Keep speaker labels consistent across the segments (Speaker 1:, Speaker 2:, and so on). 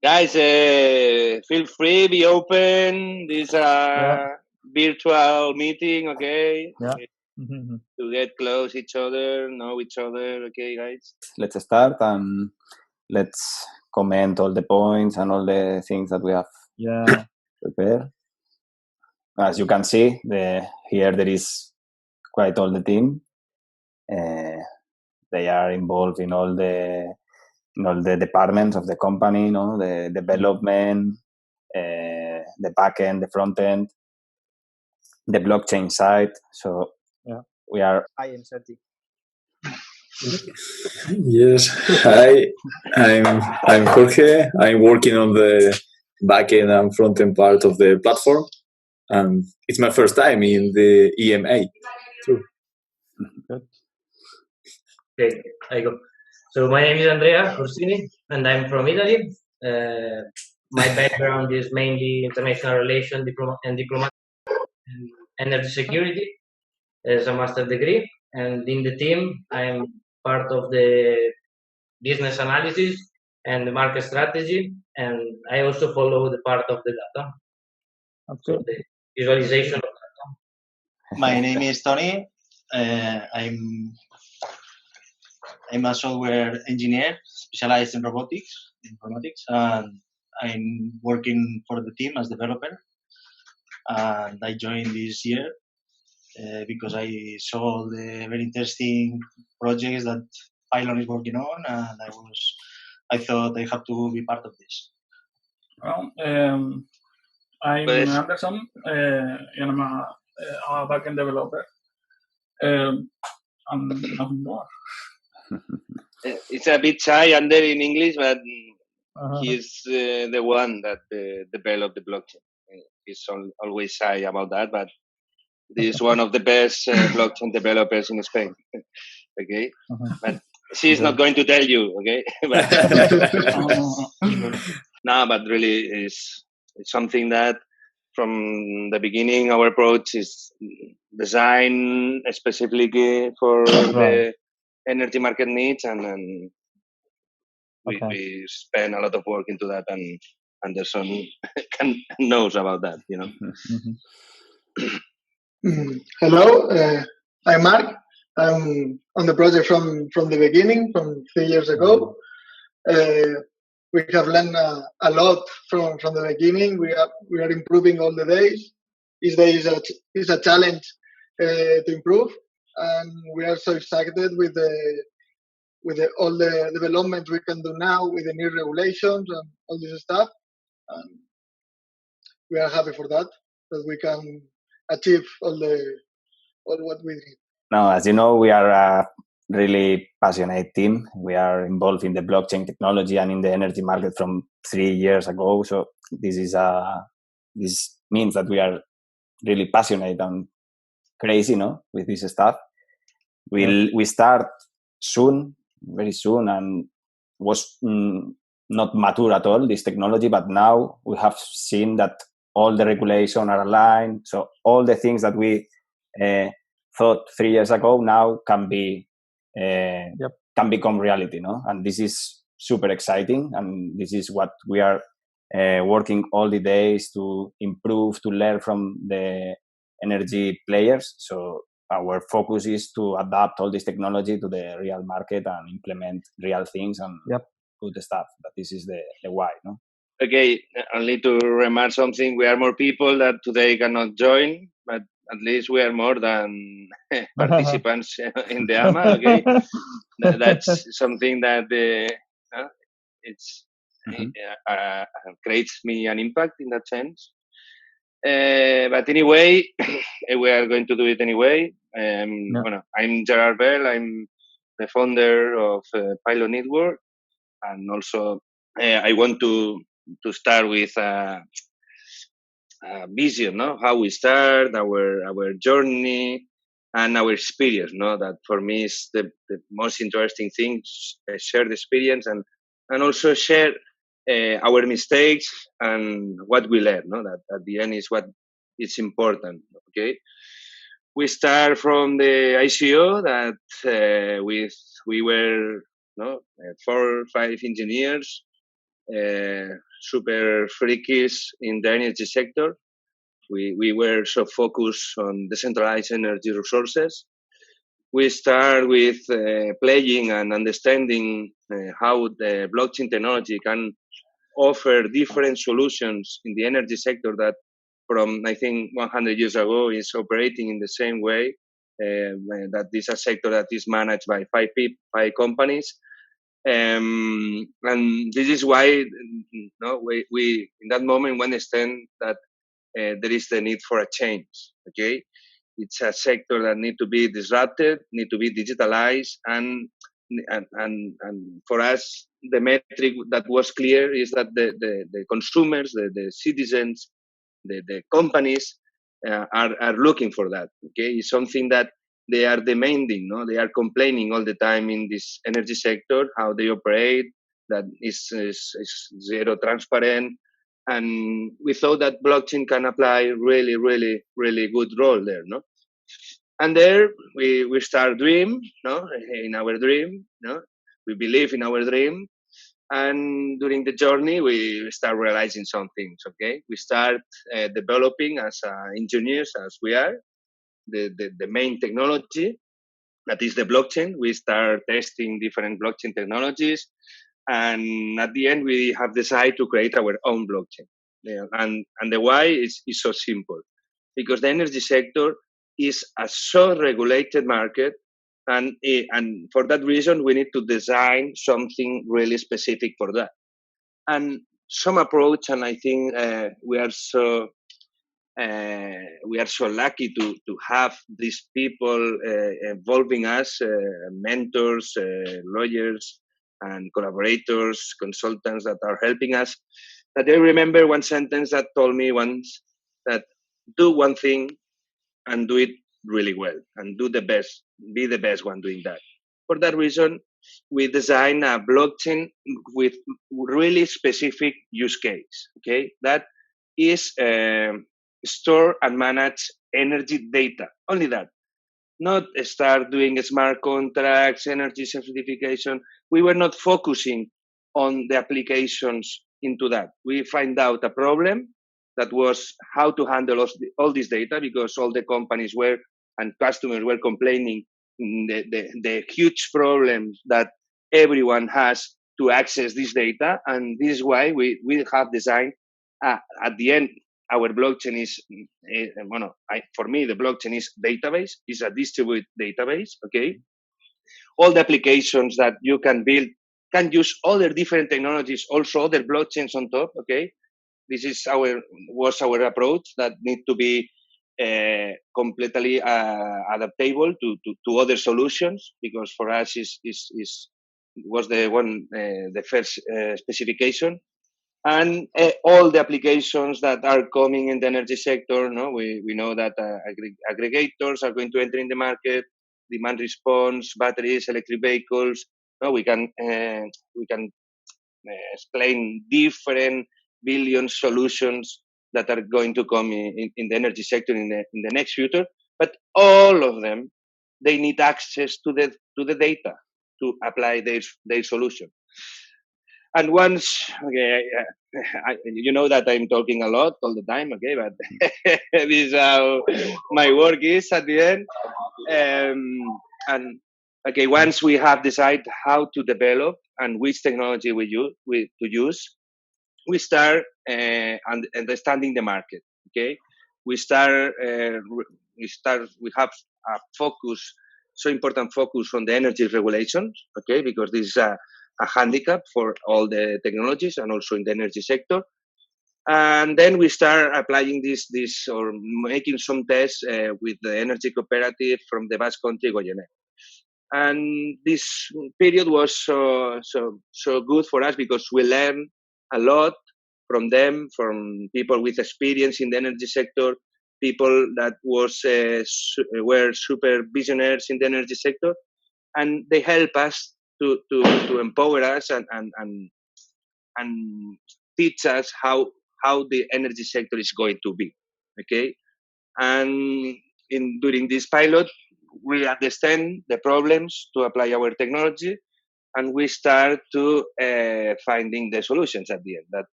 Speaker 1: Guys, feel free, be open. This virtual meeting, okay?
Speaker 2: Yeah.
Speaker 1: To get close each other, know each other, okay, guys?
Speaker 3: Let's start and let's comment all the points and all the things that we have prepared. As you can see, here there is quite all the team. They are involved in all the departments of the company, the development, the backend, the front end, the blockchain side. So we are.
Speaker 2: I am Sati.
Speaker 4: Yes, hi. I'm Jorge. I'm working on the backend and front end part of the platform, and it's my first time in the EMA. True.
Speaker 3: Good.
Speaker 5: Okay, I go. So my name is Andrea Corsini, and I'm from Italy. My background is mainly international relations and diplomacy and energy security as a master's degree. And in the team, I'm part of the business analysis and the market strategy, and I also follow the part of the data.
Speaker 2: Okay.
Speaker 5: So the visualization of data.
Speaker 6: My name is Tony. I'm a software engineer specialized in informatics, and I'm working for the team as developer. And I joined this year because I saw the very interesting projects that Pylon is working on, and I thought I have to be part of this.
Speaker 7: Well, I'm Anderson, and I'm a backend developer. And nothing more.
Speaker 1: It's a bit shy under in English, but he's the one that developed the blockchain. He's always shy about that, but he's one of the best blockchain developers in Spain. Okay, but she's not going to tell you. Okay, but really it's something that from the beginning our approach is designed specifically for the energy market needs, and we spend a lot of work into that, and Anderson knows about that,
Speaker 8: Hello, I'm Mark. I'm on the project from the beginning, from 3 years ago. We have learned a lot from the beginning. We are improving all the days. Each day is a challenge to improve, and we are so excited with all the development we can do now with the new regulations and all this stuff. And we are happy for that we can achieve all what we need.
Speaker 3: Now, as you know, we are a really passionate team. We are involved in the blockchain technology and in the energy market from 3 years ago. So this means that we are really passionate and crazy, with this stuff. We start soon, very soon, and was not mature at all, this technology, but now we have seen that all the regulations are aligned. So all the things that we thought 3 years ago now can become reality, and this is super exciting, and this is what we are working all the days to improve, to learn from the energy players. So our focus is to adapt all this technology to the real market and implement real things and good stuff. But this is the why,
Speaker 1: Okay, only to remark something, we are more people that today cannot join, but at least we are more than participants in the AMA, okay? That's something that creates me an impact in that sense. But anyway, we are going to do it anyway. I'm Gerard Bell. I'm the founder of Pylon Network, and also I want to start with a vision, how we start our journey and our experience. That for me is the most interesting thing. Share the experience and also share our mistakes and what we learn. That at the end is what is important. Okay, we start from the ICO that we were 4 or 5 engineers super freakies in the energy sector. We were so focused on decentralized energy resources. We start with playing and understanding how the blockchain technology can offer different solutions in the energy sector that from, I think, 100 years ago is operating in the same way, that is a sector that is managed by five companies. And this is why we in that moment understand that there is the need for a change. Okay, it's a sector that need to be disrupted, need to be digitalized, and for us the metric that was clear is that the consumers, the citizens, the companies are looking for that. Okay, it's something that they are demanding. No, they are complaining all the time in this energy sector how they operate, that is zero transparent, and we thought that blockchain can apply really good role there. No, and there we start dream. No, in our dream. No, we believe in our dream, and during the journey we start realizing some things. Okay, we start developing as engineers, as we are, the main technology, that is the blockchain. We start testing different blockchain technologies, and at the end we have decided to create our own blockchain. Yeah, and the why is so simple, because the energy sector is a so regulated market, and for that reason we need to design something really specific for that, and some approach. And I think we are so lucky to have these people involving us, mentors, lawyers, and collaborators, consultants that are helping us. That I remember one sentence that told me once that do one thing and do it really well, and do the best, be the best one doing that. For that reason, we design a blockchain with really specific use case. Okay, that is store and manage energy data. Only that. Not start doing smart contracts, energy certification. We were not focusing on the applications into that. We find out a problem that was how to handle all this data, because all the companies were and customers were complaining the huge problems that everyone has to access this data. And this is why we have designed at the end our blockchain is, for me, the blockchain is database, is a distributed database. Okay, all the applications that you can build can use other different technologies, also other blockchains on top. Okay, this is was our approach, that need to be completely adaptable to other solutions, because for us was the first specification. And all the applications that are coming in the energy sector, no, we know that aggregators are going to enter in the market, demand response, batteries, electric vehicles. No, we can explain different billion solutions that are going to come in the energy sector in the next future. But all of them, they need access to the data to apply their solution. And once, okay, you know that I'm talking a lot all the time, okay, but this is how my work is at the end. And okay, once we have decided how to develop and which technology we use, we start understanding the market. Okay, we have a focus, so important focus on the energy regulations. Okay, because this is a handicap for all the technologies and also in the energy sector. And then we start applying this or making some tests with the energy cooperative from the Basque Country, Goyener. And this period was so good for us, because we learned a lot from them, from people with experience in the energy sector, people that were super visionaries in the energy sector, and they help us to empower us and teach us how the energy sector is going to be. Okay, and during this pilot, we understand the problems to apply our technology, and we start to finding the solutions at the end. That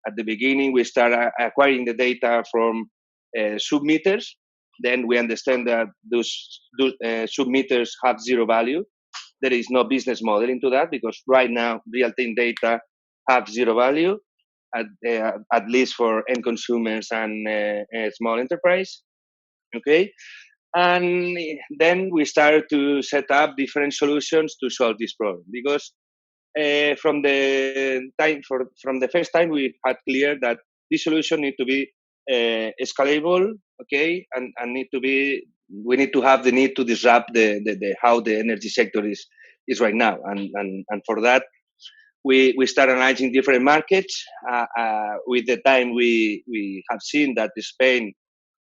Speaker 1: At the beginning, we start acquiring the data from submitters. Then we understand that those submitters have zero value. There is no business model into that because right now real-time data have zero value, at least for end consumers and small enterprise. Okay, and then we started to set up different solutions to solve this problem because from the first time we had clear that this solution need to be scalable, okay, and we need to have the need to disrupt the how the energy sector is right now, and for that we start analyzing different markets. With the time we have seen that Spain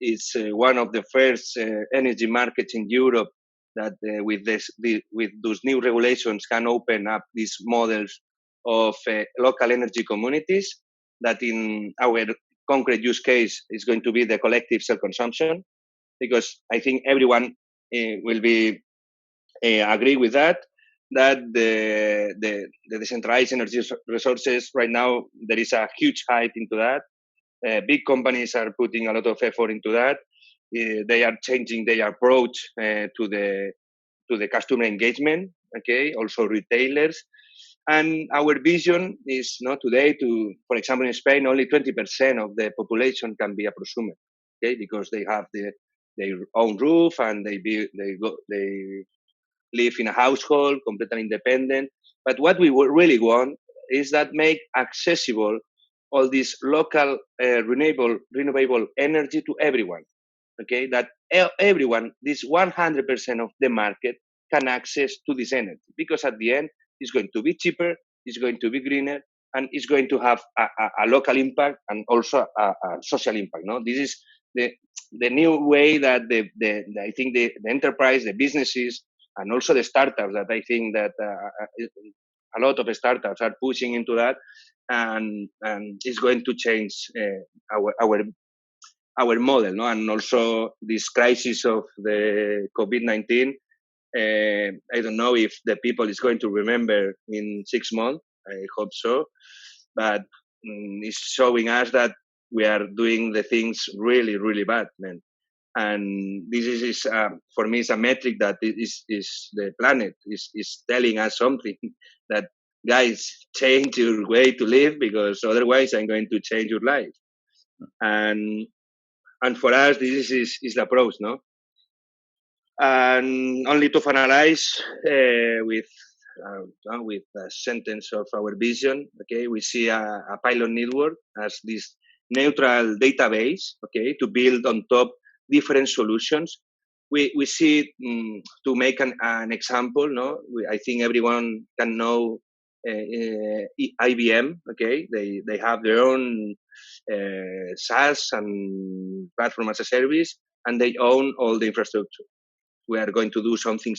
Speaker 1: is one of the first energy markets in Europe that with those new regulations can open up these models of local energy communities that in our concrete use case is going to be the collective self-consumption, because I think everyone will be agree with that the decentralized energy resources right now, there is a huge hype into that. Big companies are putting a lot of effort into that. They are changing their approach to the customer engagement. Okay, also retailers. And our vision is not today to, for example, in Spain, only 20% of the population can be a prosumer. Okay, because they have their own roof and they live in a household, completely independent. But what we really want is that make accessible all this local renewable energy to everyone. Okay, that everyone, this 100% of the market can access to this energy, because at the end it's going to be cheaper, it's going to be greener, and it's going to have a local impact and also a social impact. No, this is the new way that I think the enterprise, the businesses, and also the startups that I think that a lot of startups are pushing into that, and it's going to change our model, no? And also this crisis of the COVID-19. I don't know if the people is going to remember in 6 months. I hope so, but it's showing us that we are doing the things really, really bad, man. And this is for me, is a metric that is the planet is telling us something that, guys, change your way to live, because otherwise I'm going to change your life. And for us, this is the approach, no? And only to finalize with a sentence of our vision. Okay, we see a Pylon network as this neutral database. Okay, to build on top different solutions. We see it, to make an example. No, I think everyone can know IBM. Okay, they have their own SaaS and platform as a service, and they own all the infrastructure. We are going to do something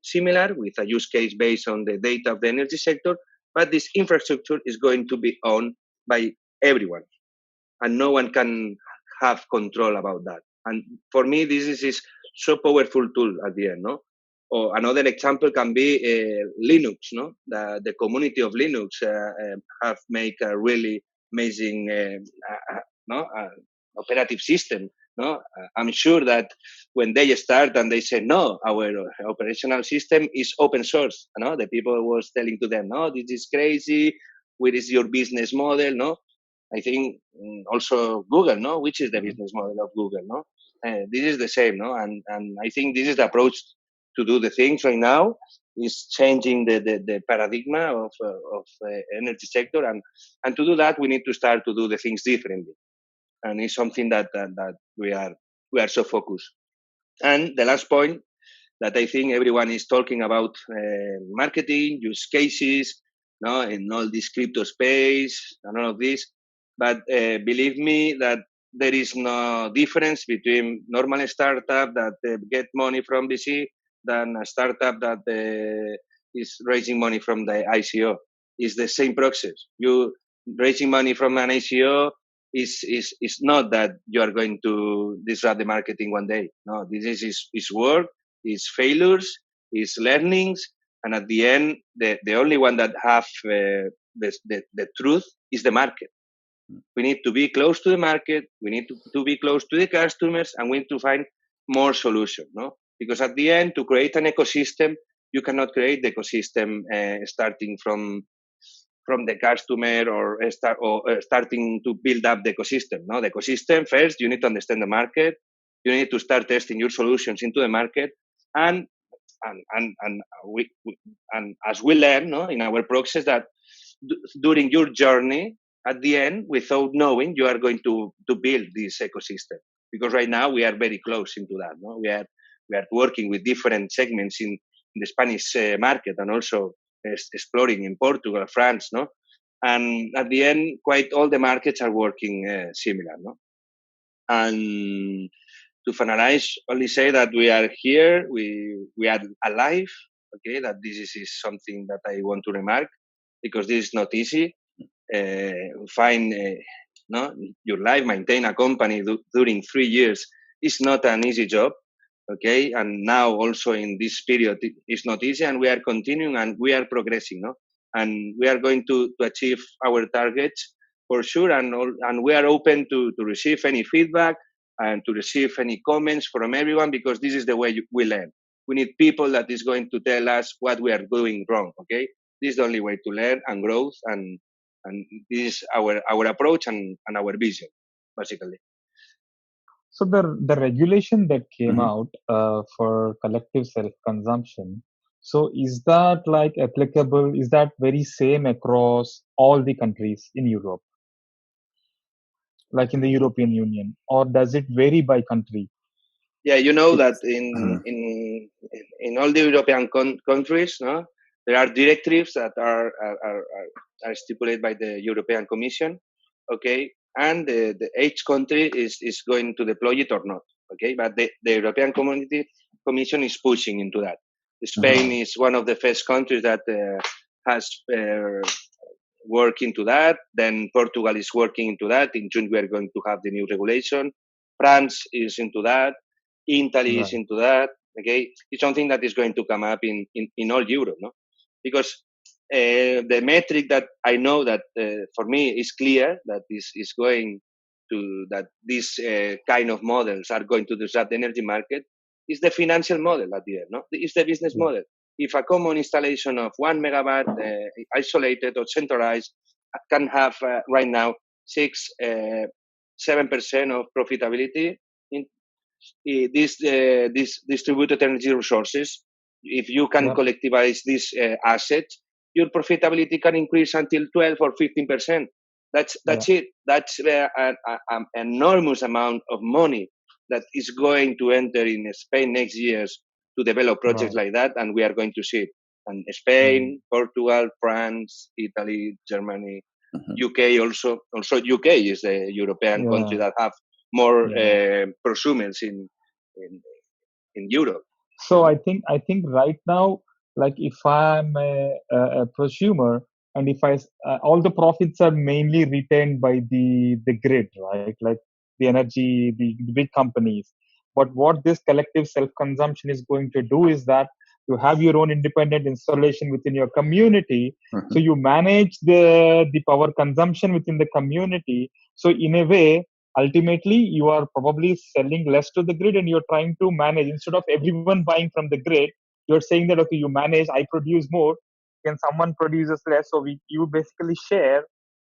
Speaker 1: similar with a use case based on the data of the energy sector, but this infrastructure is going to be owned by everyone, and no one can have control about that. And for me, this is so powerful tool at the end, no? Or another example can be Linux, no? The community of Linux have made a really amazing operative system. No, I'm sure that when they start and they say, no, our operational system is open source. No, the people was telling to them, no, this is crazy. What is your business model? No, I think also Google, no, which is the business model of Google? No, this is the same. No, and I think this is the approach to do the things right now. Is changing the paradigm of energy sector, and to do that we need to start to do the things differently. And it's something that we are so focused. And the last point that I think everyone is talking about, marketing, use cases, no, in all this crypto space and all of this. But believe me that there is no difference between normal startup that get money from VC than a startup that is raising money from the ICO. It's the same process. You raising money from an ICO is not that you are going to disrupt the marketing one day. No, this is work, is failures, is learnings, and at the end, the only one that have the truth is the market. We need to be close to the market. We need to be close to the customers, and we need to find more solutions, no? Because at the end, to create an ecosystem, you cannot create the ecosystem starting from the customer or starting to build up the ecosystem. No, the ecosystem first, you need to understand the market. You need to start testing your solutions into the market, and as we learn, no, in our process that during your journey, at the end, without knowing, you are going to build this ecosystem. Because right now we are very close into that. No, we are working with different segments in the Spanish market, and also exploring in Portugal, France, no? And at the end, quite all the markets are working similar, no? And to finalize, only say that we are here, we are alive, okay? That this is something that I want to remark, because this is not easy. Find no, your life, maintain a company during 3 years is not an easy job. Okay, and now also in this period it's not easy, and we are continuing and we are progressing, no, and we are going to achieve our targets for sure, and we are open to receive any feedback and to receive any comments from everyone, because this is the way we learn. We need people that is going to tell us what we are doing wrong. Okay, this is the only way to learn and growth, and this is our approach and our vision, basically.
Speaker 2: So the regulation that came out for collective self-consumption, so is that like applicable? Is that very same across all the countries in Europe, like in the European Union, or does it vary by country?
Speaker 1: Yeah, you know that in all the European countries, no, there are directives that are stipulated by the European Commission. Okay, and each country is going to deploy it or not. Okay, but the European Commission is pushing into that. Spain is one of the first countries that has worked into that. Then Portugal is working into that. In June we are going to have the new regulation. France is into that. Italy is into that. Okay, it's something that is going to come up in all Europe, no? Because the metric that I know that for me is clear that this is going to, that these kind of models are going to disrupt the energy market, is the financial model at the end, no? It's the business model. If a common installation of 1 megawatt isolated or centralized can have right now 7% of profitability in these distributed energy resources, if you can collectivize these assets, your profitability can increase until 12 or 15%. That's it. That's an enormous amount of money that is going to enter in Spain next years to develop projects like that, and we are going to see it. And Spain, Portugal, France, Italy, Germany, UK also. Also, UK is the European country that have more prosumers in Europe.
Speaker 2: So I think right now, like if I'm a prosumer, and if all the profits are mainly retained by the grid, right? Like the energy, the big companies. But what this collective self-consumption is going to do is that you have your own independent installation within your community. So you manage the power consumption within the community. So in a way, ultimately you are probably selling less to the grid, and you're trying to manage, instead of everyone buying from the grid, you're saying that, okay, you manage, I produce more, and someone produces less, so you basically share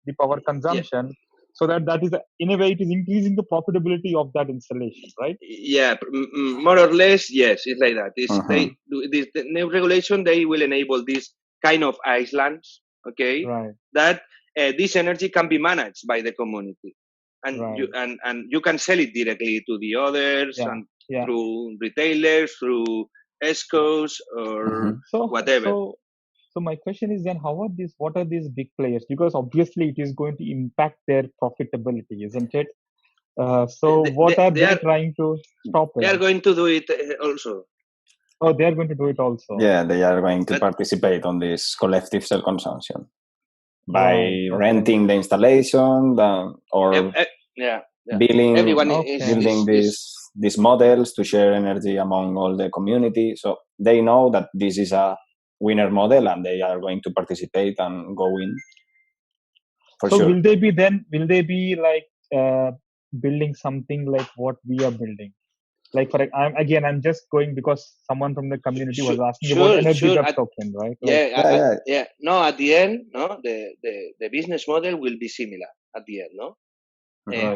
Speaker 2: the power consumption. So that is in a way it is increasing the profitability of that installation, right?
Speaker 1: Yeah, more or less, yes, it's like that. The new regulation, they will enable these kind of islands, okay, that this energy can be managed by the community, and you can sell it directly to the others, and through retailers, through ESCOs or whatever.
Speaker 2: So my question is then, what are these big players? Because obviously it is going to impact their profitability, isn't it? So what are they trying to stop it?
Speaker 1: They are going to do it also.
Speaker 2: Oh, they are going to do it also.
Speaker 3: Yeah, they are going to participate on this collective self-consumption by renting the installation or building these models to share energy among all the community. So they know that this is a winner model, and they are going to participate and go in. For
Speaker 2: so
Speaker 3: sure.
Speaker 2: will they be like building something like what we are building? Like I'm just going because someone from the community was asking about energy web token, right?
Speaker 1: Yeah. No, at the end, no, the business model will be similar at the end, no,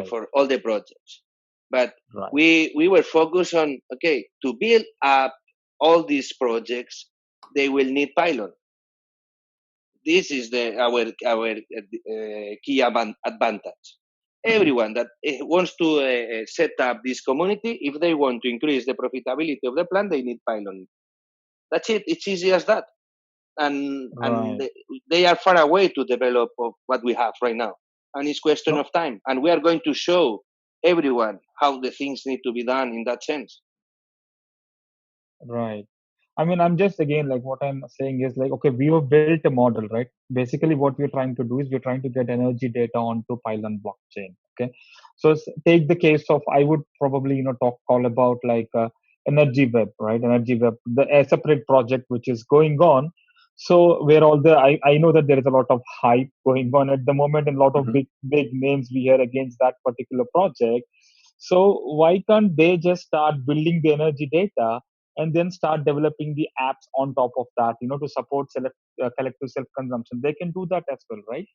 Speaker 1: for all the projects. But we were focused on, okay, to build up all these projects, they will need Pylon. This is our key advantage. Everyone that wants to set up this community, if they want to increase the profitability of the plan, they need Pylon. That's it. It's easy as that. And they are far away to develop of what we have right now. And it's question of time. And we are going to show everyone how the things need to be done in that sense.
Speaker 2: Right. I mean, I'm just again like what I'm saying is like, okay, we have built a model, right? Basically, what we're trying to do is we're trying to get energy data onto Pylon blockchain. Okay, so take the case of I would probably call about like energy web, right? Energy web, a separate project which is going on. So where all the I know that there is a lot of hype going on at the moment and a lot of big names we hear against that particular project. So why can't they just start building the energy data and then start developing the apps on top of that, to support collective self-consumption? They can do that as well, right?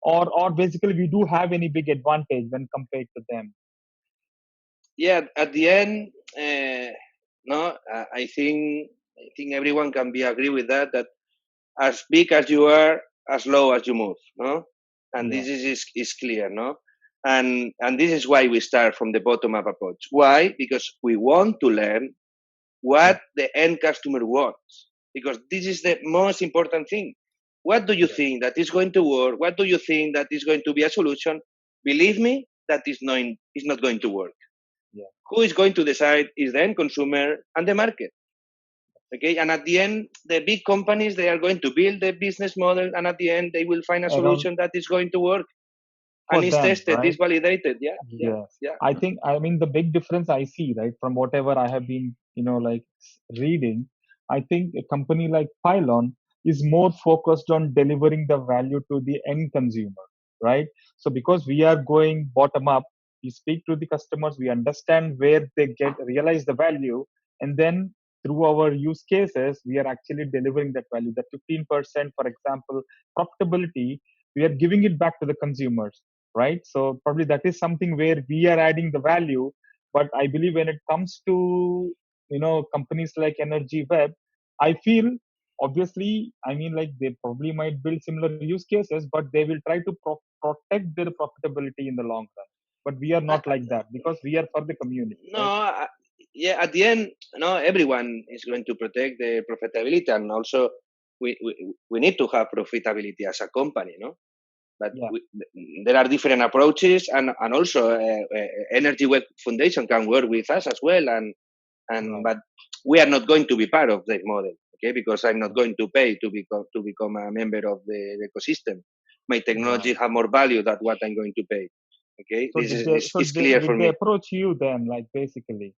Speaker 2: Or basically we do have any big advantage when compared to them?
Speaker 1: Yeah, at the end, I think everyone can be agree with that as big as you are, as low as you move, no? And this is clear, no? And this is why we start from the bottom-up approach. Why? Because we want to learn what the end customer wants, because this is the most important thing. What do you think that is going to work? What do you think that is going to be a solution? Believe me, that is not going to work.
Speaker 2: Yeah.
Speaker 1: Who is going to decide is the end consumer and the market. Okay, and at the end, the big companies, they are going to build the business model, and at the end, they will find a solution that is going to work. And it's tested,
Speaker 2: right?
Speaker 1: It's validated. Yeah.
Speaker 2: I mean, the big difference I see, right, from whatever I have been, like reading, I think a company like Pylon is more focused on delivering the value to the end consumer, right? So because we are going bottom up, we speak to the customers, we understand where they realize the value, and then through our use cases, we are actually delivering that value. That 15%, for example, profitability, we are giving it back to the consumers, right? So probably that is something where we are adding the value. But I believe when it comes to companies like Energy Web, I feel obviously, I mean, like they probably might build similar use cases, but they will try to protect their profitability in the long run. But we are not like that because we are for the community.
Speaker 1: No,
Speaker 2: right?
Speaker 1: At the end, everyone is going to protect the profitability, and also we need to have profitability as a company, no? But there are different approaches, and also Energy Web Foundation can work with us as well, but we are not going to be part of that model, okay? Because I'm not going to pay to become a member of the ecosystem. My technology have more value than what I'm going to pay. Okay,
Speaker 2: so
Speaker 1: this is clear for me.
Speaker 2: Did they approach you then, like basically,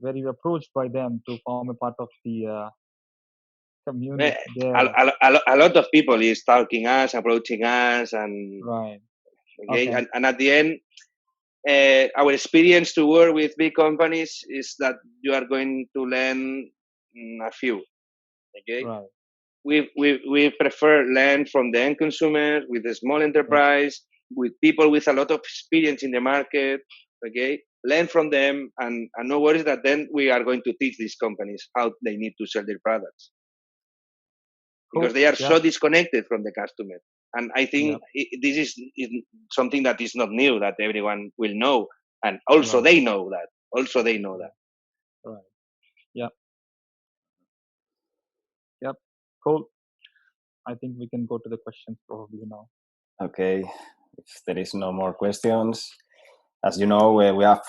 Speaker 2: were you approached by them to form a part of the community?
Speaker 1: A lot of people is talking us, approaching us, and okay. And at the end, our experience to work with big companies is that you are going to learn a few. Okay, we prefer learn from the end consumer, with the small enterprise, with people with a lot of experience in the market. Okay, learn from them, and no worries that then we are going to teach these companies how they need to sell their products, because they are so disconnected from the customer. And I think this is something that is not new, that everyone will know, and also they know that.
Speaker 2: Right. Yep. Cool. I think we can go to the questions probably now.
Speaker 3: Okay. If there is no more questions, as you know, we have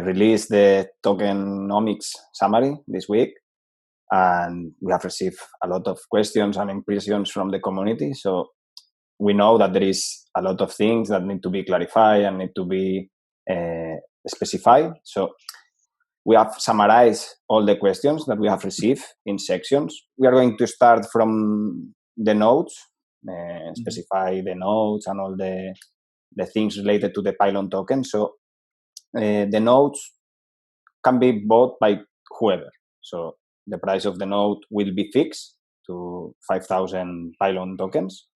Speaker 3: released the tokenomics summary this week, and we have received a lot of questions and impressions from the community. So we know that there is a lot of things that need to be clarified and need to be specified. So we have summarized all the questions that we have received in sections. We are going to start from the notes specify the nodes and all the things related to the Pylon token. So the nodes can be bought by whoever. So the price of the node will be fixed to 5,000 Pylon tokens.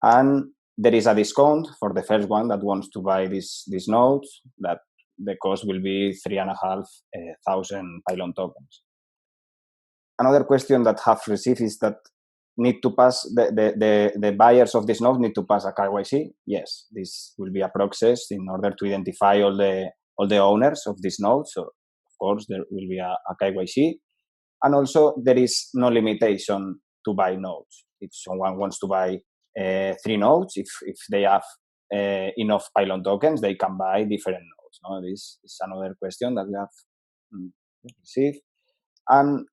Speaker 3: And there is a discount for the first one that wants to buy these nodes, that the cost will be 3,500 Pylon tokens. Another question that have received is that need to pass the buyers of this node need to pass a KYC. Yes, this will be a process in order to identify all the owners of this node. So of course there will be a KYC, and also there is no limitation to buy nodes. If someone wants to buy 3 nodes, if they have enough Pylon tokens, they can buy different nodes. No, this is another question that we have received. And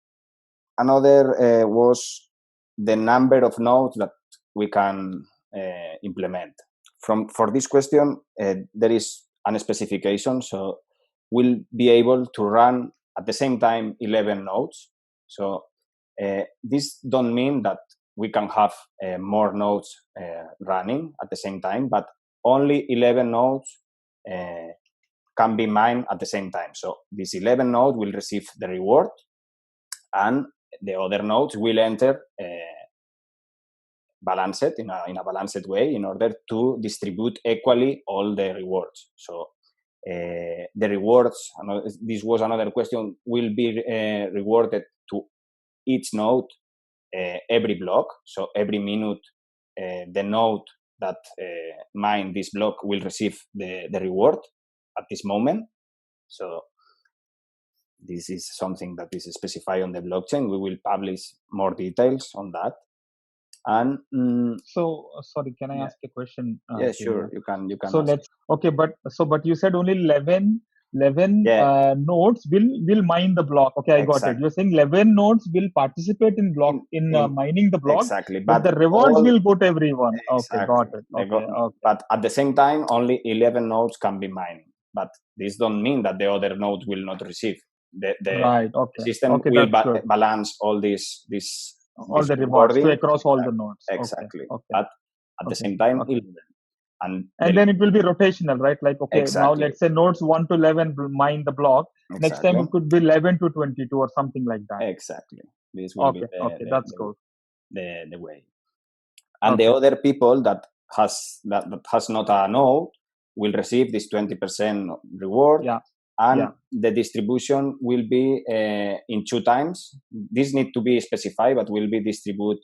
Speaker 3: another was the number of nodes that we can implement. For this question, there is a specification, so we'll be able to run at the same time 11 nodes. So this don't mean that we can have more nodes running at the same time, but only 11 nodes can be mined at the same time. So this 11 node will receive the reward, and the other nodes will enter balanced in a balanced way in order to distribute equally all the rewards. So the rewards, this was another question, will be rewarded to each node every block. So every minute the node that mine this block will receive the reward at this moment. So this is something that is specified on the blockchain. We will publish more details on that. And
Speaker 2: so sorry, can I ask a question?
Speaker 3: Yeah, sure, you can.
Speaker 2: So let's but you said only 11 nodes will mine the block. Okay, I got it. You're saying 11 nodes will participate in mining the block.
Speaker 3: Exactly,
Speaker 2: but the rewards will go to everyone. Exactly. Okay, got it. Okay.
Speaker 3: But at the same time, only 11 nodes can be mining. But this don't mean that the other nodes will not receive. The
Speaker 2: right. Okay.
Speaker 3: system will balance all these
Speaker 2: all the rewards across all the nodes.
Speaker 3: Exactly. Okay. But at the same time, 11.
Speaker 2: And then it will be rotational, right? Like, okay, now let's say nodes 1 to 11 mine the block. Exactly. Next time it could be 11 to 22 or something like that.
Speaker 3: Exactly. This will be
Speaker 2: that's cool.
Speaker 3: The way. And the other people that has not a node will receive this 20% reward.
Speaker 2: Yeah.
Speaker 3: And the distribution will be in 2 times. This need to be specified, but will be distributed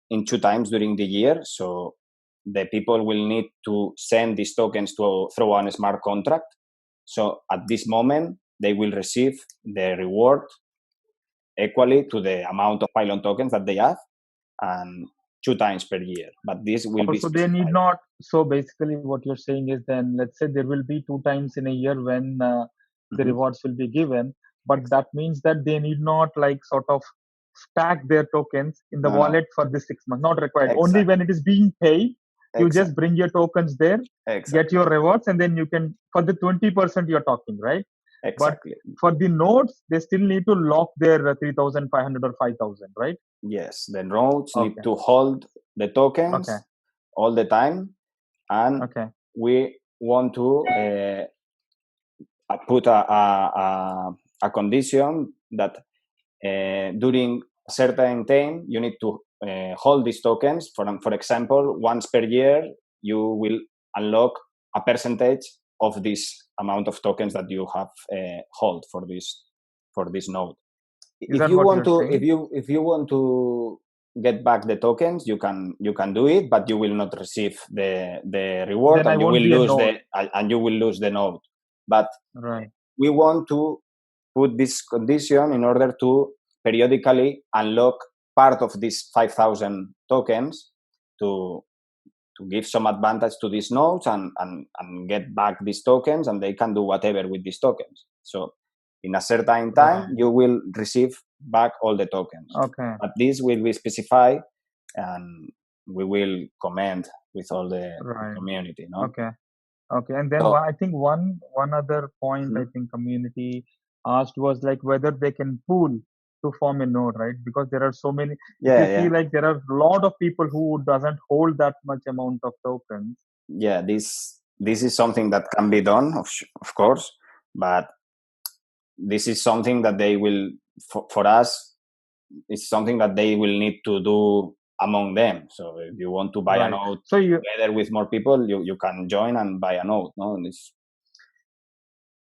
Speaker 3: in 2 times during the year. So the people will need to send these tokens through a smart contract. So at this moment, they will receive the reward equally to the amount of Pylon tokens that they have, and 2 times per year. But this will be specified.
Speaker 2: They need not. So basically what you're saying is, then let's say there will be 2 times in a year when the rewards will be given, but that means that they need not like sort of stack their tokens in the wallet for this 6 months. Not required. Only when it is being paid, you just bring your tokens there, get your rewards, and then you can, for the 20% you're talking, right?
Speaker 3: Exactly.
Speaker 2: But for the nodes, they still need to lock their 3,500 or 5,000, right?
Speaker 3: Yes, the nodes need to hold the tokens all the time, and we want to put a condition that during a certain time you need to hold these tokens. For example, once per year you will unlock a percentage of this amount of tokens that you have hold for this node. If you want to get back the tokens, you can do it, but you will not receive the reward,
Speaker 2: then
Speaker 3: and you will lose the node. But we want to put this condition in order to periodically unlock part of these 5,000 tokens to give some advantage to these nodes and get back these tokens, and they can do whatever with these tokens. So in a certain time, you will receive back all the tokens. But this will be specified, and we will comment with all the community. No?
Speaker 2: Okay. And then I think one other point I think community asked was like whether they can pool to form a node, right? Because there are so many.
Speaker 3: Yeah,
Speaker 2: if you see, like there are a lot of people who doesn't hold that much amount of tokens.
Speaker 3: Yeah, this is something that can be done, of course, but this is something that they will, for us, it's something that they will need to do among them. So if you want to buy a node together with more people, you can join and buy a node. No, and it's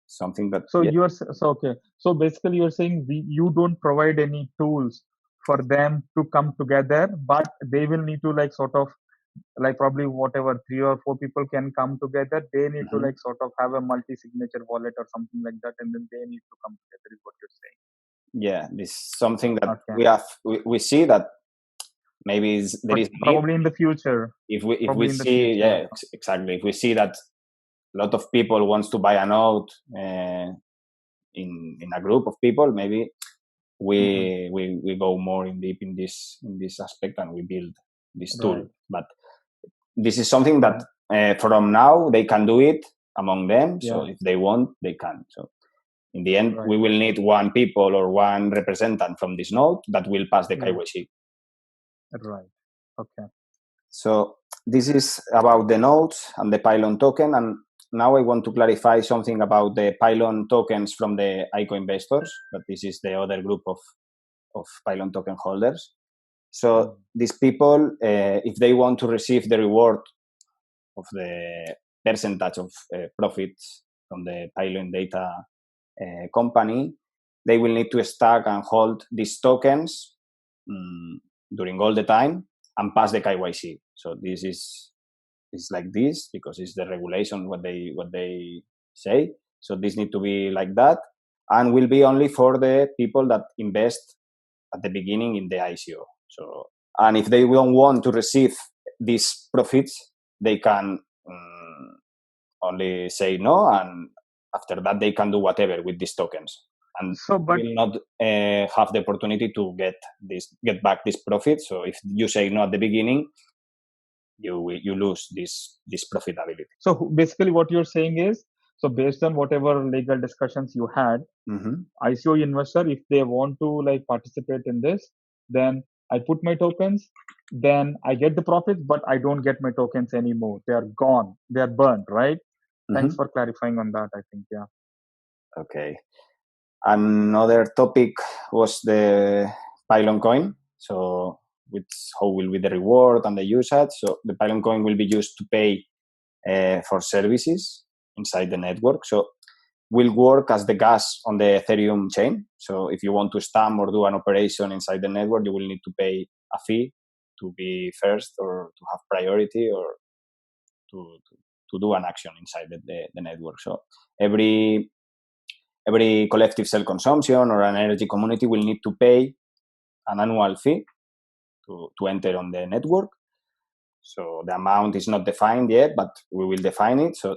Speaker 3: something that.
Speaker 2: So you're okay. So basically, you're saying you don't provide any tools for them to come together, but they will need to like sort of like probably whatever 3 or 4 people can come together. They need to like sort of have a multi-signature wallet or something like that, and then they need to come together. Is what you're saying?
Speaker 3: Yeah, this is something that we have. We see that maybe there is
Speaker 2: probably in the future.
Speaker 3: If we see, yeah, exactly. If we see that a lot of people wants to buy a node in a group of people, maybe we go more in deep in this aspect and we build this tool. But this is something that from now they can do it among them. So if they want, they can. So in the end, we will need one people or one representative from this node that will pass the KYC.
Speaker 2: Right. Okay.
Speaker 3: So this is about the nodes and the Pylon token. And now I want to clarify something about the Pylon tokens from the ICO investors, but this is the other group of Pylon token holders. So these people, if they want to receive the reward of the percentage of profits from the Pylon data company, they will need to stack and hold these tokens during all the time and pass the KYC. So this is like this because it's the regulation what they say. So this need to be like that, and will be only for the people that invest at the beginning in the ICO. So, and if they don't want to receive these profits, they can only say no, and after that they can do whatever with these tokens, and will not have the opportunity to get back this profit. So if you say no at the beginning, you lose this profitability.
Speaker 2: So basically what you're saying is, so based on whatever legal discussions you had, ICO investor, if they want to like participate in this, then I put my tokens, then I get the profits, but I don't get my tokens anymore. They are gone. They are burned, right? Thanks for clarifying on that, I think, yeah.
Speaker 3: Okay. Another topic was the Pylon coin. So how will be the reward and the usage. So the Pylon coin will be used to pay for services inside the network. So will work as the gas on the Ethereum chain. So if you want to stamp or do an operation inside the network, you will need to pay a fee to be first or to have priority or to do an action inside the network. So every collective self-consumption or an energy community will need to pay an annual fee to enter on the network. So the amount is not defined yet, but we will define it. So,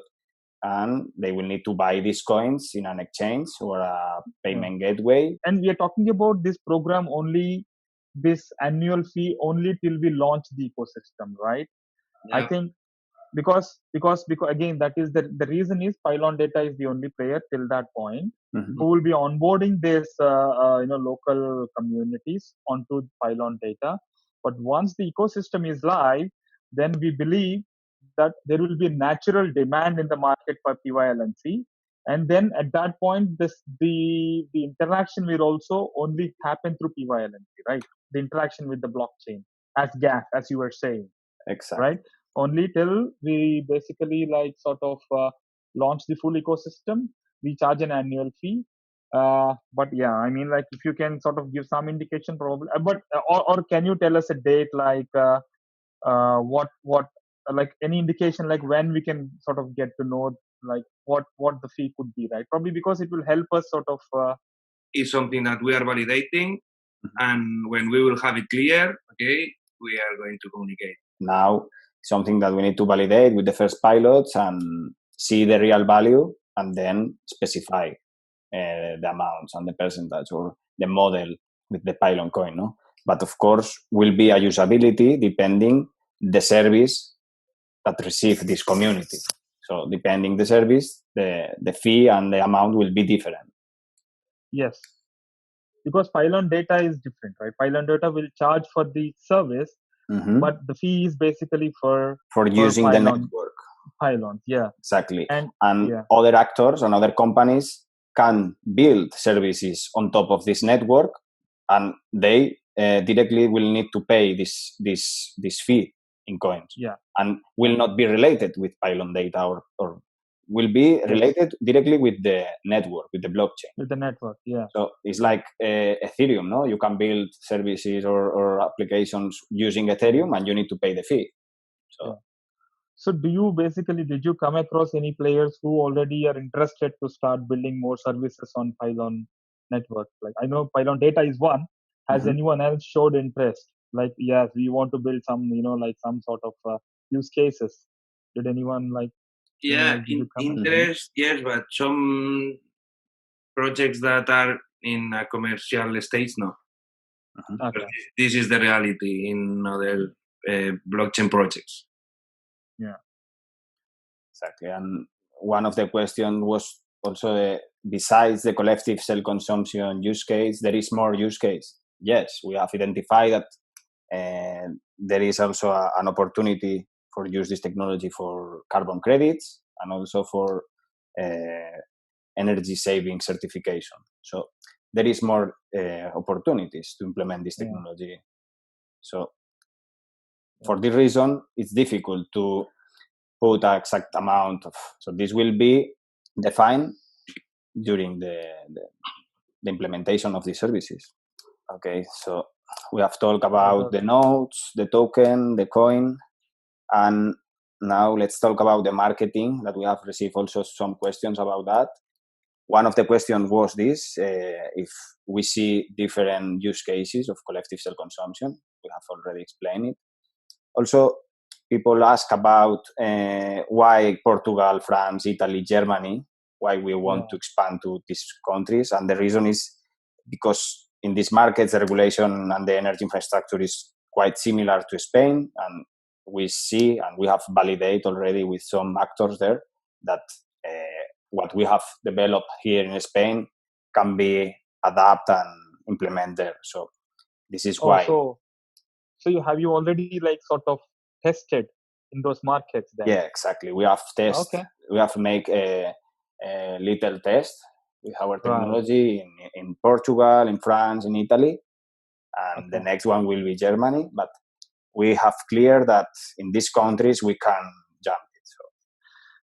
Speaker 3: and they will need to buy these coins in an exchange or a payment gateway.
Speaker 2: And we are talking about this program only, this annual fee only till we launch the ecosystem, right? Yeah. I think because again, that is the reason is Pylon Data is the only player till that point who will be onboarding this local communities onto Pylon Data. But once the ecosystem is live, then we believe that there will be natural demand in the market for PYLNC, and then at that point the interaction will also only happen through PYLNC, right? The interaction with the blockchain as gas, as you were saying.
Speaker 3: Exactly.
Speaker 2: Right? Only till we basically like sort of launch the full ecosystem, we charge an annual fee. But yeah, I mean, like if you can sort of give some indication, probably. But or can you tell us a date, like what like any indication, like when we can sort of get to know like what the fee could be, right? Probably because it will help us sort of.
Speaker 1: Is something that we are validating, and when we will have it clear, okay, we are going to communicate.
Speaker 3: Now, something that we need to validate with the first pilots and see the real value, and then specify the amounts and the percentage or the model with the Pylon coin, no? But of course, will be a usability depending the service that receive this community. So depending the service, the fee and the amount will be different.
Speaker 2: Yes. because Pylon data is different, right? Pylon data will charge for the service, but the fee is basically for
Speaker 3: using
Speaker 2: Pylon,
Speaker 3: the network.
Speaker 2: Pylons, yeah.
Speaker 3: Exactly.
Speaker 2: And
Speaker 3: other actors and other companies can build services on top of this network, and they directly will need to pay this fee in coins, and will not be related with Pylon data or will be related directly with the network, with the blockchain.
Speaker 2: With the network, yeah.
Speaker 3: So it's like Ethereum, no? You can build services or applications using Ethereum, and you need to pay the fee.
Speaker 2: So did you come across any players who already are interested to start building more services on Pylon network? Like, I know Pylon data is one. Has anyone else showed interest? Like, yes, we want to build some, like some sort of use cases. Did anyone
Speaker 1: interest, yes, but some projects that are in a commercial stage, no.
Speaker 2: Okay.
Speaker 1: This is the reality in other blockchain projects.
Speaker 2: Yeah.
Speaker 3: Exactly. And one of the questions was also, besides the collective self-consumption use case, there is more use case. Yes, we have identified that there is also an opportunity for use this technology for carbon credits and also for energy saving certification. So there is more opportunities to implement this technology. So for this reason, it's difficult to put an exact amount of. So this will be defined during the implementation of the services. Okay, so we have talked about the nodes, the token, the coin, and now let's talk about the marketing, that we have received also some questions about that. One of the questions was this, if we see different use cases of collective self-consumption. We have already explained it. Also, people ask about why Portugal, France, Italy, Germany, why we want to expand to these countries. And the reason is because in these markets, the regulation and the energy infrastructure is quite similar to Spain. And we see, and we have validated already with some actors there, that what we have developed here in Spain can be adapted and implemented there. So this is why.
Speaker 2: So have you already sort of tested in those markets then?
Speaker 3: Yeah, exactly. We have tested.
Speaker 2: Okay.
Speaker 3: We have make a little test with our technology in Portugal, in France, in Italy, and the next one will be Germany. But we have clear that in these countries we can jump it.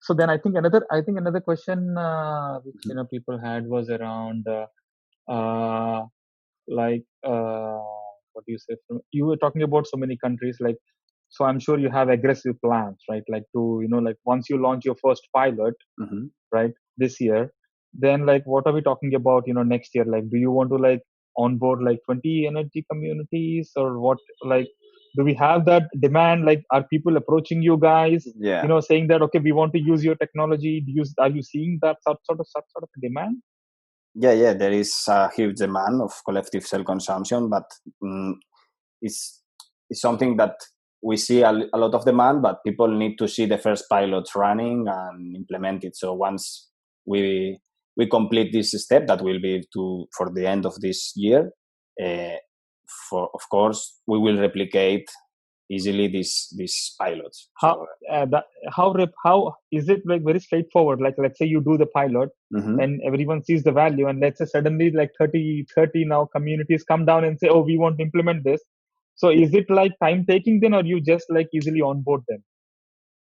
Speaker 2: So then I think another question which people had was around what do you say? You were talking about so many countries, so I'm sure you have aggressive plans, right? Like to once you launch your first pilot, right, this year, then what are we talking about? Next year, do you want to onboard 20 energy communities or what? Do we have that demand? Are people approaching you guys?
Speaker 3: Yeah.
Speaker 2: Saying that okay, we want to use your technology. Are you seeing that sort of demand?
Speaker 3: Yeah, there is a huge demand of collective self-consumption, but it's something that we see a lot of demand, but people need to see the first pilots running and implement it. So once we complete this step, that will be for the end of this year, of course, we will replicate easily these pilots.
Speaker 2: How is it very straightforward? Let's say you do the pilot and everyone sees the value, and let's say suddenly 30 now communities come down and say, oh, we want to implement this. So is it time taking then, or you just easily onboard them?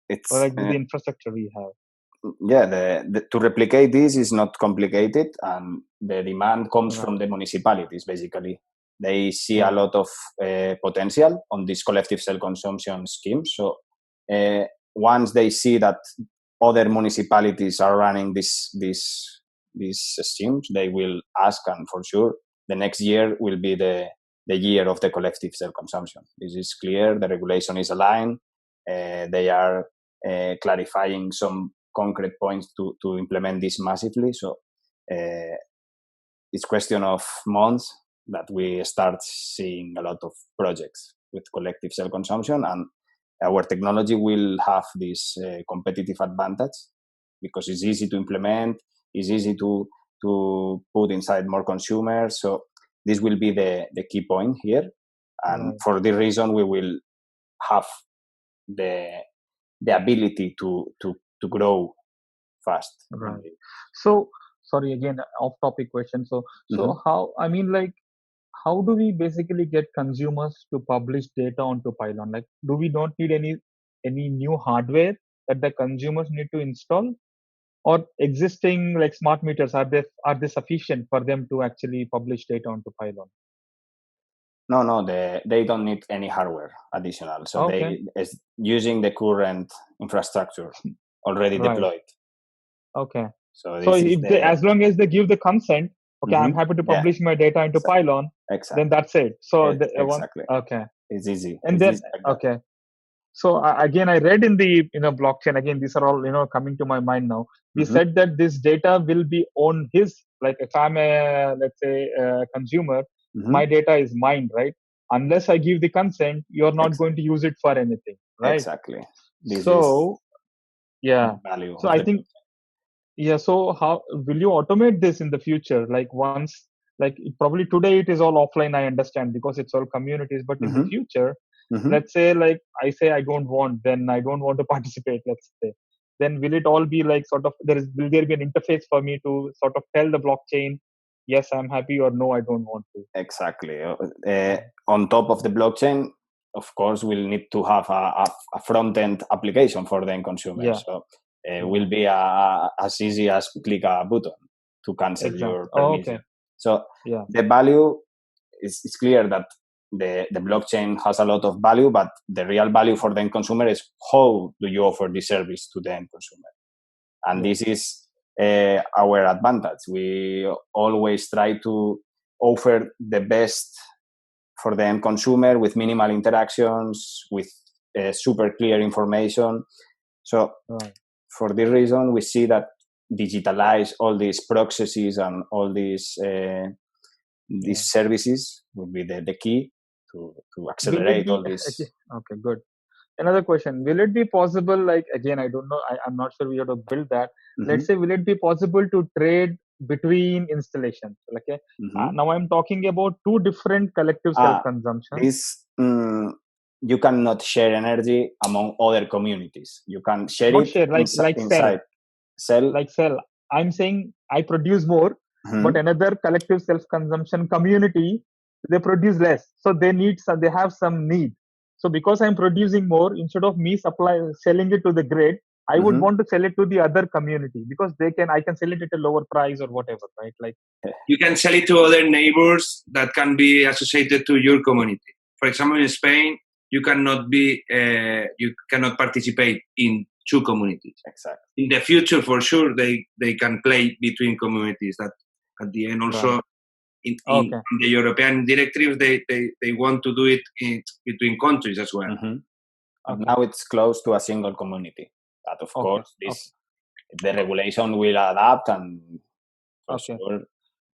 Speaker 3: It's
Speaker 2: or with the infrastructure we have.
Speaker 3: Yeah, to replicate this is not complicated, and the demand comes from the municipalities. Basically, they see a lot of potential on these collective self-consumption schemes. So once they see that other municipalities are running these schemes, they will ask, and for sure, the next year will be the year of the collective self-consumption. This is clear. The regulation is aligned. They are clarifying some concrete points to implement this massively. So it's question of months that we start seeing a lot of projects with collective self-consumption, and our technology will have this competitive advantage because it's easy to implement, it's easy to put inside more consumers. So this will be the key point here. And for this reason, we will have the ability to grow fast.
Speaker 2: Right. So, sorry, again, off-topic question. So how, I mean, like, how do we basically get consumers to publish data onto Pylon? Like, do we not need any new hardware that the consumers need to install, or existing like smart meters, are they sufficient for them to actually publish data onto Pylon?
Speaker 3: No, they don't need any hardware additional. So they is using the current infrastructure already deployed.
Speaker 2: Okay.
Speaker 3: So
Speaker 2: if they, as long as they give the consent, okay, I'm happy to publish my data into Pylon.
Speaker 3: Exactly.
Speaker 2: Then that's it. So
Speaker 3: exactly.
Speaker 2: Okay.
Speaker 3: It's easy.
Speaker 2: And
Speaker 3: it's
Speaker 2: then
Speaker 3: easy like
Speaker 2: okay. So again, I read in the blockchain. Again, these are all coming to my mind now. We said that this data will be on his, like if I'm a, let's say, a consumer, my data is mine, right? Unless I give the consent, you're not going to use it for anything, right?
Speaker 3: Exactly. This
Speaker 2: so yeah.
Speaker 3: Value
Speaker 2: so I think so how will you automate this in the future? Like once, like probably today it is all offline, I understand, because it's all communities, but in the future, let's say like I say I don't want to participate, let's say, then will it all be like sort of will there be an interface for me to sort of tell the blockchain, yes, I'm happy, or no, I don't want to?
Speaker 3: Exactly. On top of the blockchain, of course, we'll need to have a front-end application for the end consumer.
Speaker 2: Yeah.
Speaker 3: So will be as easy as click a button to cancel your permission. So the value is clear that the blockchain has a lot of value, but the real value for the end consumer is how do you offer the service to the end consumer. And this is our advantage. We always try to offer the best for the end consumer with minimal interactions, with super clear information. So for this reason, we see that digitalize all these processes and all these services would be the key to accelerate all this.
Speaker 2: Okay, good. Another question: will it be possible? Like again, I don't know. I'm not sure we have to build that. Let's say, will it be possible to trade between installations? Okay. Now I'm talking about two different collective self-consumption.
Speaker 3: This you cannot share energy among other communities. You can share
Speaker 2: not
Speaker 3: it
Speaker 2: share, like
Speaker 3: inside cell.
Speaker 2: Like cell. I'm saying I produce more, but another collective self-consumption community, they produce less. So they have some need. So because I'm producing more, instead of me selling it to the grid, I would want to sell it to the other community, because I can sell it at a lower price or whatever, right? Like
Speaker 1: you can sell it to other neighbors that can be associated to your community. For example, in Spain, you cannot participate in two communities.
Speaker 3: Exactly.
Speaker 1: In the future, for sure, they can play between communities. That at the end also in the European directives, they want to do it between countries as well.
Speaker 3: Now it's close to a single community. But of course, the regulation will adapt, and for sure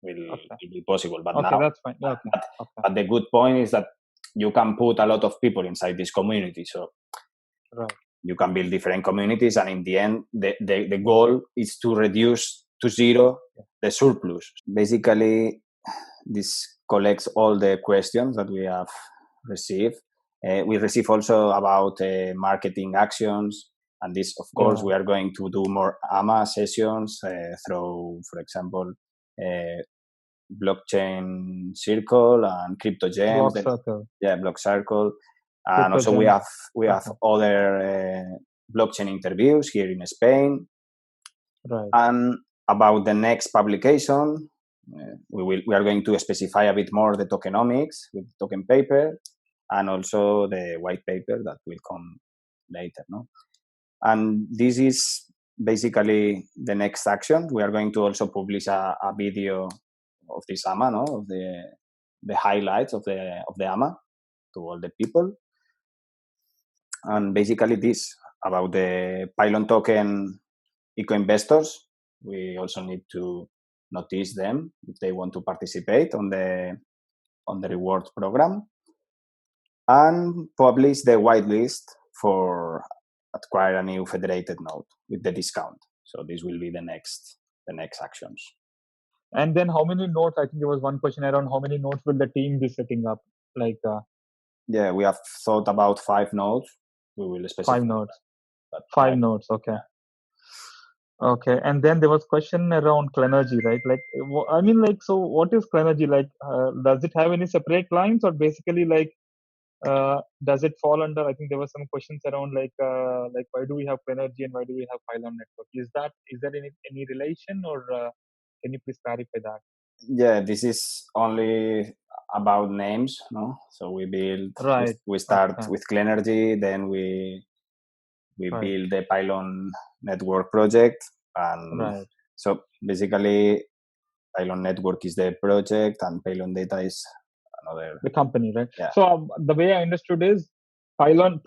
Speaker 3: will be possible. But now,
Speaker 2: that's fine.
Speaker 3: But the good point is that you can put a lot of people inside this community. So you can build different communities, and in the end, the goal is to reduce to zero the surplus. Basically, this collects all the questions that we have received. We receive also about marketing actions, and this, of course, we are going to do more AMA sessions through, for example, blockchain circle and crypto gems. Block circle. And also we have other blockchain interviews here in Spain. And about the next publication, we are going to specify a bit more the tokenomics with token paper, and also the white paper that will come later. No? And this is basically the next action. We are going to also publish a video of this AMA, no? Of the highlights of the AMA to all the people. And basically this about the Pylon token eco-investors. We also need to notice them if they want to participate on the rewards program, and publish the whitelist for acquire a new federated node with the discount. So this will be the next actions.
Speaker 2: And then how many nodes? I think there was one question around how many nodes will the team be setting up? Like
Speaker 3: yeah, we have thought about 5 nodes. We will specify
Speaker 2: 5 nodes.
Speaker 3: that,
Speaker 2: 5 nodes. Okay. Okay. And then there was question around Clenergy, right? Like, I mean, like, so what is Clenergy? Like, does it have any separate clients, or basically like, does it fall under? I think there were some questions around like why do we have Clenergy and why do we have Pylon network? Is there any relation, or can you please clarify that?
Speaker 3: Yeah, this is only about names, no? So we build,
Speaker 2: Right.
Speaker 3: we start
Speaker 2: Okay.
Speaker 3: with Clenergy, then we
Speaker 2: Right.
Speaker 3: build the Pylon network project, and
Speaker 2: Right.
Speaker 3: so basically Pylon network is the project and Pylon data is another.
Speaker 2: The company, right?
Speaker 3: Yeah.
Speaker 2: So the way I understood is Pylon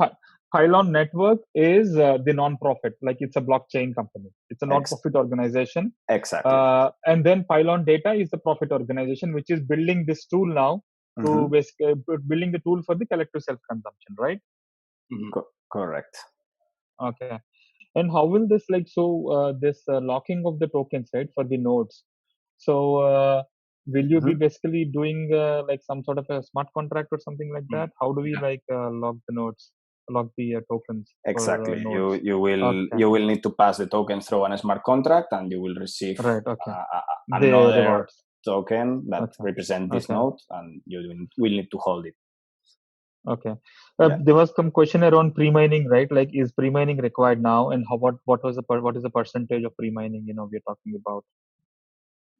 Speaker 2: Network is the non-profit, like it's a blockchain company. It's a non-profit organization.
Speaker 3: Exactly.
Speaker 2: And then Pylon Data is the profit organization, which is building this tool now to basically building the tool for the collective self-consumption, right?
Speaker 3: Correct.
Speaker 2: Okay. And how will this this locking of the tokens, right, for the nodes? So will you be basically doing like some sort of a smart contract or something like that? How do we lock the nodes, lock the tokens?
Speaker 3: Exactly.
Speaker 2: For, nodes?
Speaker 3: You will need to pass the token through a smart contract, and you will receive another
Speaker 2: rewards.
Speaker 3: token that represents this node, and you will need to hold it.
Speaker 2: Okay. There was some question around pre-mining, right? Like, is pre-mining required now, and what is the percentage of pre-mining? We're talking about.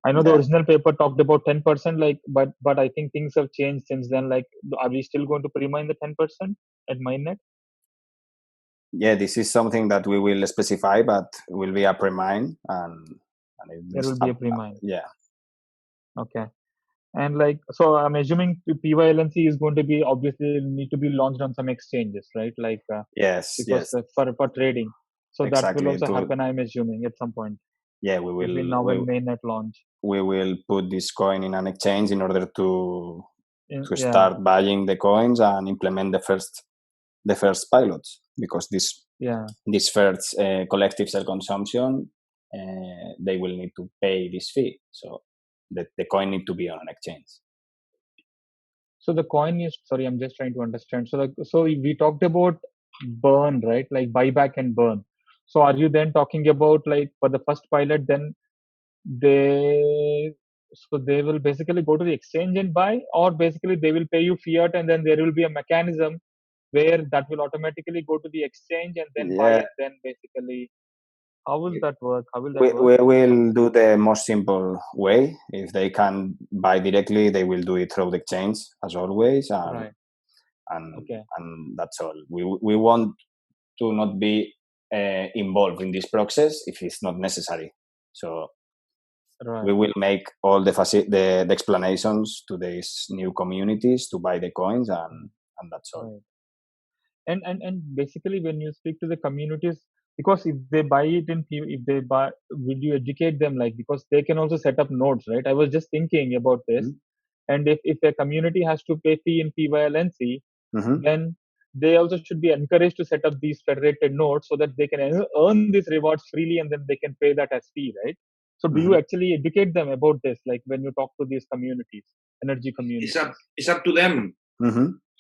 Speaker 2: I know the original paper talked about 10%, like, but I think things have changed since then. Like, are we still going to pre-mine the 10% at mainnet?
Speaker 3: Yeah, this is something that we will specify, but will be a pre-mine, and
Speaker 2: there will be a pre-mine.
Speaker 3: Yeah.
Speaker 2: Okay. And like, so I'm assuming PYLNC is going to be obviously need to be launched on some exchanges, right? Like,
Speaker 3: yes,
Speaker 2: because for trading. So
Speaker 3: exactly.
Speaker 2: That will also happen, I'm assuming, at some point.
Speaker 3: Yeah, we will.
Speaker 2: Between now and mainnet launch.
Speaker 3: We will put this coin in an exchange in order to start buying the coins and implement the first pilots, because this first collective self-consumption, they will need to pay this fee. So the coin need to be on an exchange.
Speaker 2: So the coin is, sorry, I'm just trying to understand. So we talked about burn, right? Like buyback and burn. So are you then talking about, like, for the first pilot, then they will basically go to the exchange and buy, or basically they will pay you fiat, and then there will be a mechanism where that will automatically go to the exchange and then buy, and then basically, how will that work?
Speaker 3: We will do the most simple way. If they can buy directly, they will do it through the exchange as always, and and that's all. We want to not be involved in this process if it's not necessary. So we will make all the explanations to these new communities to buy the coins, and that's all.
Speaker 2: And basically, when you speak to the communities, because if they buy it will you educate them, like, because they can also set up nodes, right? I was just thinking about this. And if a community has to pay fee in PYLNC, then they also should be encouraged to set up these federated nodes so that they can earn these rewards freely, and then they can pay that as fee, right? So do you actually educate them about this, like when you talk to these communities, energy communities?
Speaker 9: It's up to them,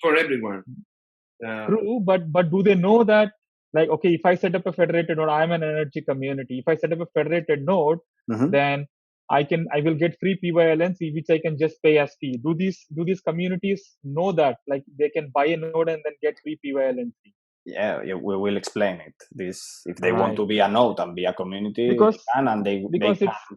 Speaker 9: for everyone.
Speaker 2: True, but do they know that, like, okay, if I set up a federated node, I'm an energy community. If I set up a federated node, then I will get free PYLNC, which I can just pay as fee. Do these communities know that, like, they can buy a node and then get free PYLNC?
Speaker 3: Yeah, we will explain it. This, if they want to be a node and be a community,
Speaker 2: because
Speaker 3: they can, and they can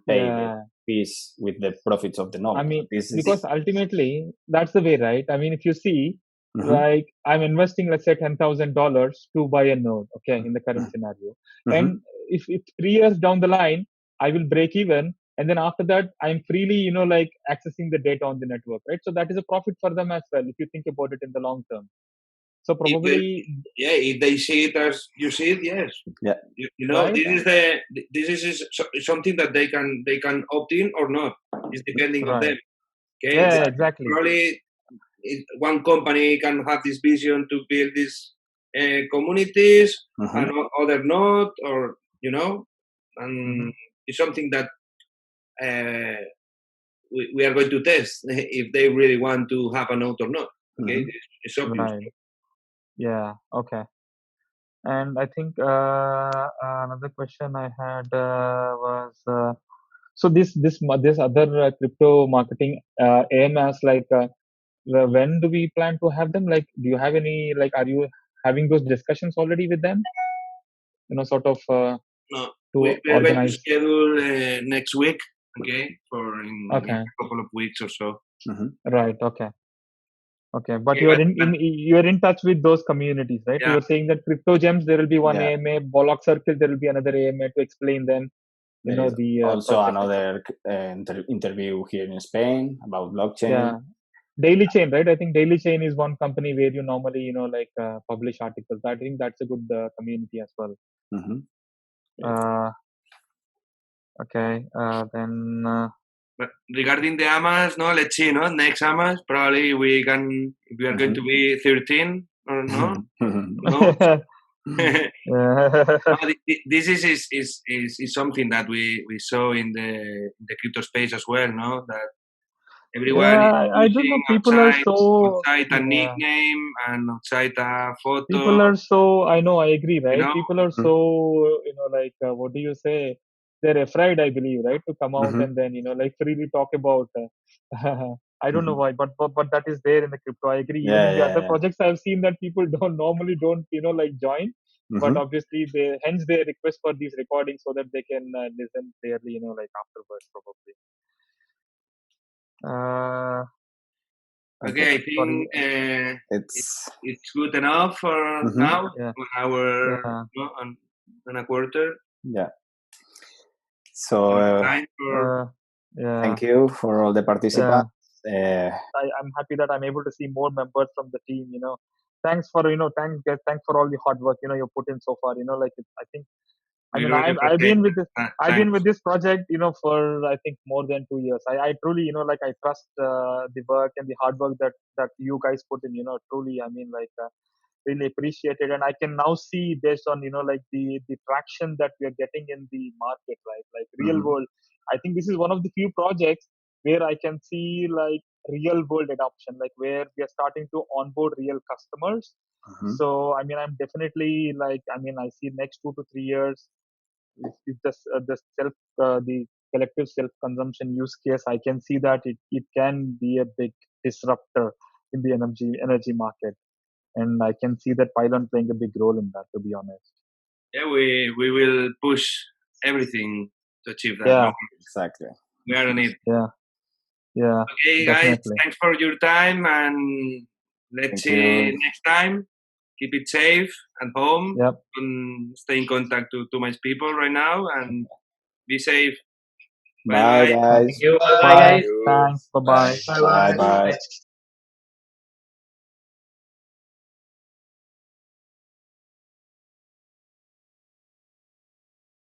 Speaker 3: pay the fees with the profits of the node.
Speaker 2: I mean, because ultimately that's the way, right? I mean, if you see, like, I'm investing, let's say, $10,000 to buy a node, okay, in the current scenario. And if 3 years down the line, I will break even, and then after that, I'm freely, like, accessing the data on the network, right? So that is a profit for them as well, if you think about it in the long term. So probably,
Speaker 9: if they see it as you see it, yes.
Speaker 3: Yeah.
Speaker 9: Right? This is something that they can opt in or not. It's depending on them. Okay.
Speaker 2: Yeah, exactly.
Speaker 9: Probably one company can have this vision to build these communities, and other not, or and it's something that we are going to test if they really want to have a node or not. Okay, it's obvious.
Speaker 2: Right. Yeah. Okay. And I think another question I had was so this other crypto marketing AMS, like when do we plan to have them? Like, do you have any, like, are you having those discussions already with them? Sort of
Speaker 9: No,
Speaker 2: to
Speaker 9: we are going to
Speaker 2: organize.
Speaker 9: schedule next week. Okay, for in
Speaker 2: Okay.
Speaker 9: a couple of weeks or so.
Speaker 2: Right. Okay. Okay, but
Speaker 9: Okay,
Speaker 2: you are in touch with those communities, right?
Speaker 9: Yeah.
Speaker 2: You were saying that crypto gems there will be one
Speaker 3: Yeah.
Speaker 2: AMA, Bollock Circle there will be another AMA to explain them.
Speaker 3: There is
Speaker 2: The
Speaker 3: also
Speaker 2: project.
Speaker 3: another interview here in Spain about blockchain.
Speaker 2: Yeah, Daily Chain, right? I think Daily Chain is one company where you normally publish articles. I think that's a good community as well. Okay, then.
Speaker 9: But regarding the AMAs, no, let's see, no, next AMAs probably we are going to be 13 or no, no. This is something that we saw in the crypto space as well, no, that everyone is
Speaker 2: I don't know. People are so
Speaker 9: outside a nickname and outside a photo.
Speaker 2: People are so. I know. I agree. Right? People are so. What do you say? They're afraid, I believe, right, to come out and then freely talk about. I don't know why, but that is there in the crypto. I agree. Even in the other projects, I've seen that people normally don't join, but obviously hence they request for these recordings so that they can listen clearly, afterwards probably.
Speaker 9: Okay, I think it's good enough for now.
Speaker 2: Yeah.
Speaker 9: 1 hour and a quarter.
Speaker 3: Yeah. So thank you for all the participants.
Speaker 2: I'm happy that I'm able to see more members from the team. Thanks for thanks guys, thanks for all the hard work you put in so far. I think. I've been with this project, for I think more than 2 years. I truly, I trust the work and the hard work that you guys put in. Truly, really appreciate it, and I can now see based on the traction that we are getting in the market, right? Like real world. I think this is one of the few projects where I can see real world adoption, like where we are starting to onboard real customers. So I'm definitely I see next 2 to 3 years. If the collective self consumption use case, I can see that it can be a big disruptor in the energy market, and I can see that Pylon playing a big role in that, to be honest.
Speaker 9: Yeah, we will push everything to achieve that.
Speaker 2: Yeah,
Speaker 9: no?
Speaker 3: Exactly.
Speaker 9: We are on it.
Speaker 2: Yeah.
Speaker 9: Okay,
Speaker 2: definitely.
Speaker 9: guys, thanks for your time, and let's see next time. Keep it safe at home.
Speaker 2: Yep.
Speaker 9: And stay in contact to too much people right now, and be safe.
Speaker 3: Bye, guys.
Speaker 5: Thank you.
Speaker 2: Bye.
Speaker 5: Bye, guys.
Speaker 2: Thanks. Bye-bye.
Speaker 8: Bye bye.
Speaker 3: Bye.